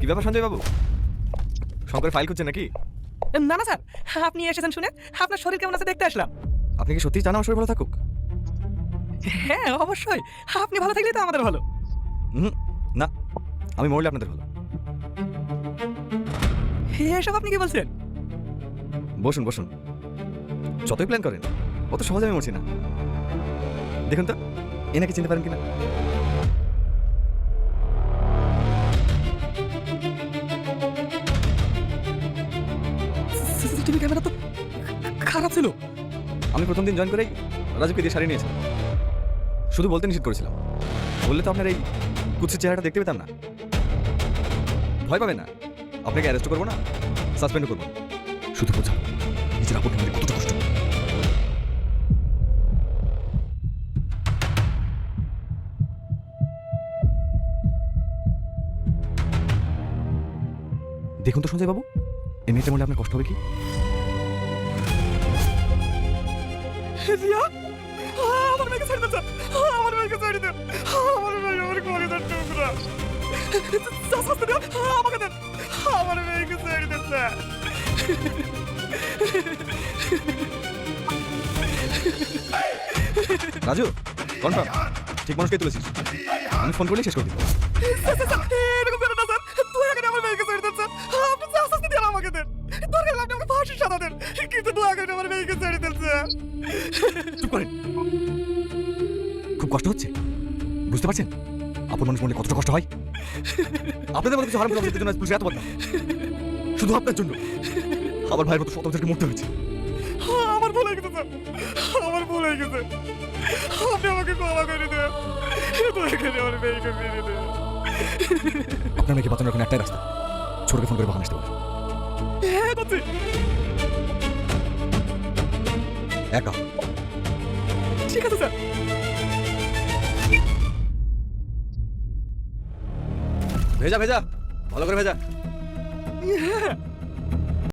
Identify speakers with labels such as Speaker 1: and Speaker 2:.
Speaker 1: কি ব্যাপার সঞ্জয় বাবু, শঙ্কর ফাইল খুঁজছেন নাকি?
Speaker 2: না না স্যার, আপনি এসেছেন শুনে আপনার শরীর কেমন আছে দেখতে আসলাম।
Speaker 1: আপনি কি সত্যি চান আমার শরীর ভালো থাকুক?
Speaker 2: হ্যাঁ অবশ্যই, আপনি ভালো থাকলেই তো আমাদের ভালো।
Speaker 1: না, আমি মরলে আপনাদের ভালো।
Speaker 2: এসব আপনি কি বলছেন?
Speaker 1: বসুন বসুন, যতই প্ল্যান করেন অত সহজে আমি মরছি না। দেখুন তো এনাকে চিনতে পারেন কিনা।
Speaker 2: সিসিটিভি ক্যামেরা তো খারাপ ছিল।
Speaker 1: আমি প্রথম দিন জয়েন করেই রাজুকে দিয়ে সারিয়ে নিয়েছিলাম। শুধু বলতে নিষেধ করেছিলাম, বললে তো আপনার এই কুৎসিত চেহারাটা দেখতে পেতাম না। ভয় পাবেন না, আপনাকে অ্যারেস্ট করবো না, সাসপেন্ডও করবো না। শুধু বোঝাবো নিজের আপন মনে কতটা কষ্ট। দেখুন তো সঞ্জয় বাবু, এই মেয়েটা বললে আপনার কষ্ট হবে কি?
Speaker 2: রিয়া, আমার মেয়েকে ছেড়ে দেন স্যার, আমার মেয়েকে ছেড়ে দেন, আমার মেয়ে আমার কলিজার টুকরা। যা শাস্তি দেন আমাকে দেন, আমার মেয়েকে ছেড়ে দেন স্যার।
Speaker 1: রাজু, কনফার্ম ঠিক মানুষকে তুলেছিস? আমি ফোন করলেই শেষ করে দিব।
Speaker 2: এরকম করেন না স্যার, দয়া করে আমার মেয়েকে ছেড়ে দেন স্যার। আপনি যা শাস্তি দেন আমাকে দেন, দরকার হলে আপনি আমাকে ফাঁসির সাজা দেন, কিন্তু দয়া করে আমার মেয়েকে ছেড়ে দেন স্যার।
Speaker 1: চুপ করেন। খুব কষ্ট হচ্ছে, বুঝতে পারছেন আপন মানুষ মনে কতটা কষ্ট হয়? আপনাদের মতো কিছু হারাম করার জন্য পুলিশ এত বদনাম, শুধু আপনার জন্য আমার ভাইয়ের মতো শত জনকে মরতে হয়েছে।
Speaker 2: আমার ভুল হয়ে গেছে স্যার, আমার ভুল হয়ে গেছে, আপনি আমাকে ক্ষমা করে দেন, দয়া করে আমার মেয়েকে ফিরে দেন।
Speaker 1: আপনার মেয়েকে বাঁচানোর এখন একটাই রাস্তা, ছোটকে ফোন করে বাহান আসতে বলুন।
Speaker 2: হ্যাঁ করছি।
Speaker 1: একা
Speaker 2: ঠিক আছে স্যার।
Speaker 1: ভেজা ভেজা, ভালো করে ভেজা।
Speaker 2: হ্যাঁ